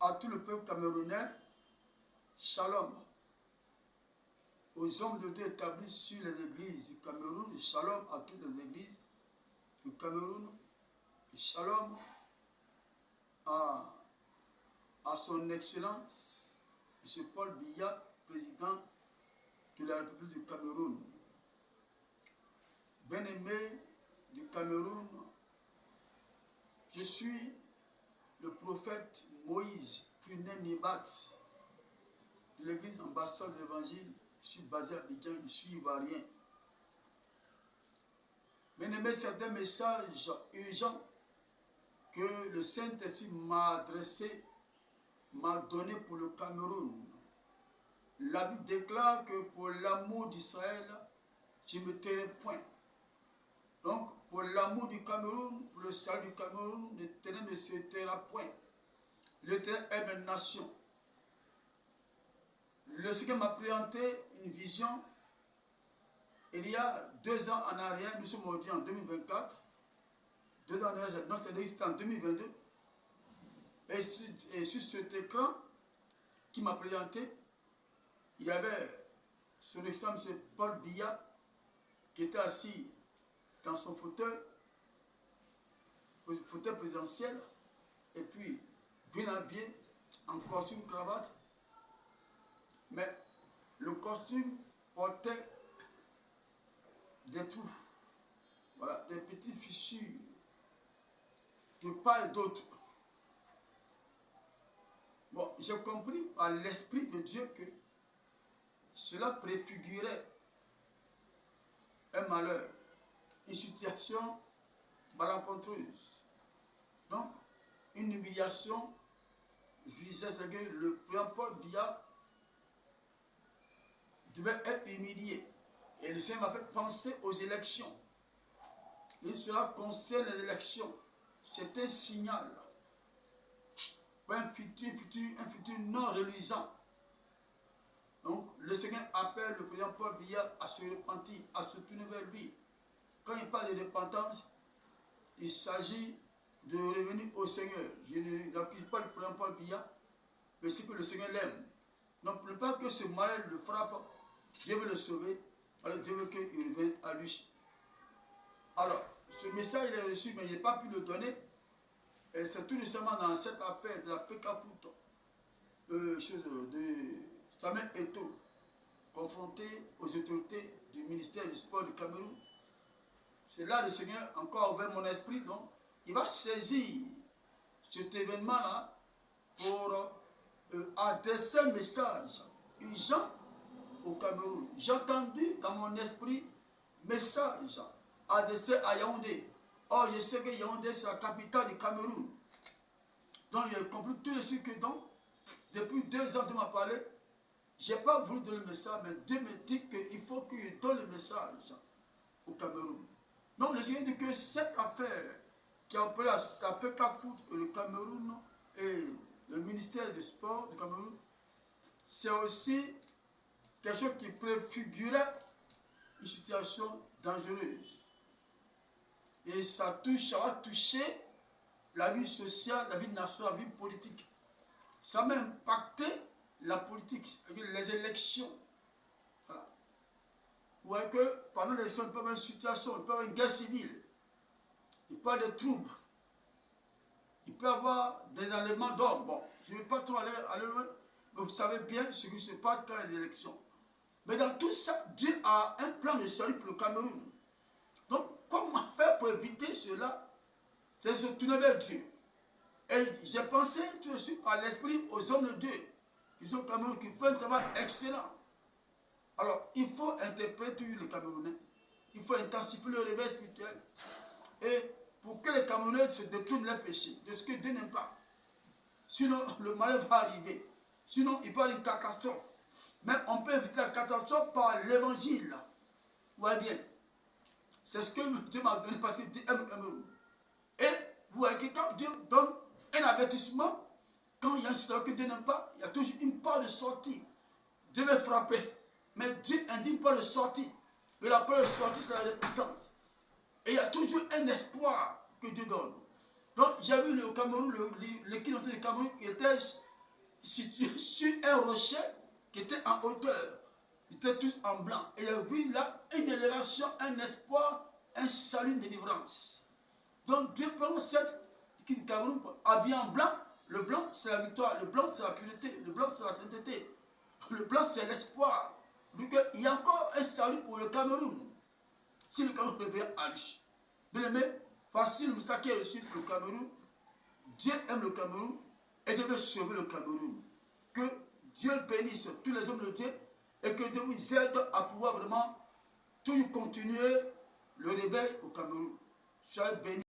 à tout le peuple camerounais, shalom. Aux hommes de Dieu établis sur les églises du Cameroun, shalom à toutes les églises du Cameroun, shalom à son excellence, M. Paul Biya, président de la République du Cameroun. Bien-aimé du Cameroun, je suis le prophète Moïse Punen Nibat de l'église ambassade de l'évangile. Je suis basé à Abidjan, je suis ivoirien. Bien-aimé, c'est un message urgent que le Saint-Esprit m'a adressé, m'a donné pour le Cameroun. La Bible déclare que pour l'amour d'Israël, je ne me tairai point. Donc, pour l'amour du Cameroun, pour le salut du Cameroun, l'Éternel ne se taira point. L'Éternel aime une nation. Le Seigneur m'a présenté une vision il y a 2 ans en arrière. Nous sommes aujourd'hui en 2024. 2 ans en arrière, non, c'était en 2022. Et sur cet écran qui m'a présenté, il y avait son excellence M. Paul Biya qui était assis dans son fauteuil présidentiel, et puis bien habillé, en costume cravate. Mais le costume portait des trous, voilà, des petites fissures de part et d'autre. Bon, j'ai compris par l'Esprit de Dieu que cela préfigurait un malheur, une situation malencontreuse. Donc, une humiliation visait à ce que le président Paul Biya devait être humilié. Et le Seigneur m'a fait penser aux élections. Et cela concerne les élections. C'est un signal pour un futur non reluisant. Donc, le Seigneur appelle le président Paul Biya à se repentir, à se tourner vers lui. Quand il parle de repentance, il s'agit de revenir au Seigneur. Je n'accuse pas le président Paul Biya, mais c'est que le Seigneur l'aime. Donc, pour ne pas que ce malheur le frappe, Dieu veut le sauver. Alors Dieu veut qu'il revienne à lui. Alors, ce message il est reçu, mais il n'a pas pu le donner. Et c'est tout récemment dans cette affaire de la FECAFOOT, de Samuel Eto'o, confronté aux autorités du ministère du Sport du Cameroun. C'est là le Seigneur encore ouvert mon esprit. Donc, il va saisir cet événement-là pour adresser un message urgent au Cameroun. J'ai entendu dans mon esprit message adressé à Yaoundé. Or, je sais que Yaoundé, c'est la capitale du Cameroun. Donc, j'ai compris tout de suite que donc, depuis 2 ans, Dieu m'a parlé. Je n'ai pas voulu donner le message, mais Dieu me dit qu'il faut que je donne le message au Cameroun. Donc, le Seigneur dit que cette affaire qui a appelé la FECAFOOT et le Cameroun et le ministère du Sport du Cameroun, c'est aussi quelque chose qui préfigurait une situation dangereuse. Et ça va toucher la vie sociale, la vie nationale, la vie politique. Ça va impacter la politique, les élections. Voilà. Vous voyez que pendant l'élection, il peut y avoir une situation, il peut y avoir une guerre civile, il peut y avoir des troubles, il peut y avoir des enlèvements d'hommes. Bon, je ne vais pas trop aller loin, mais vous savez bien ce qui se passe quand il y a des élections. Mais dans tout ça, Dieu a un plan de salut pour le Cameroun. Donc, comment faire pour éviter cela? C'est se tourner vers Dieu. Et j'ai pensé tout de suite par l'esprit aux hommes de Dieu qui sont au Cameroun, qui font un travail excellent. Alors, il faut interpréter les Camerounais. Il faut intensifier le réveil spirituel. Et pour que les Camerounais se détournent de leurs péchés, de ce que Dieu n'aime pas. Sinon, le malheur va arriver. Sinon, il peut y avoir une catastrophe. Mais on peut éviter la catastrophe par l'évangile. Vous voyez bien. C'est ce que Dieu m'a donné parce que Dieu aime le Cameroun. Et vous voyez que quand Dieu donne un avertissement, quand il y a une situation que Dieu n'aime pas, il y a toujours une part de sortie. Dieu veut frapper. Mais Dieu indique pas de sortie. Mais la part de sortie, c'est la repentance. Et il y a toujours un espoir que Dieu donne. Donc, j'ai vu le Cameroun, l'équipe du Cameroun, il était situé sur un rocher qui était en hauteur. Ils étaient tous en blanc. Et il y a vu là une élévation, un espoir, un salut, une délivrance. Donc Dieu prend cette équipe du Cameroun habillée en blanc. Le blanc, c'est la victoire. Le blanc, c'est la pureté. Le blanc, c'est la sainteté. Le blanc, c'est l'espoir. Donc il y a encore un salut pour le Cameroun. Si le Cameroun revient à lui. Bien aimé, facile, Moussa qui est reçu pour le Cameroun. Dieu aime le Cameroun et Dieu veut sauver le Cameroun. Que Dieu bénisse tous les hommes de Dieu et que Dieu vous aide à pouvoir vraiment tout continuer le réveil au Cameroun. Soyez bénis.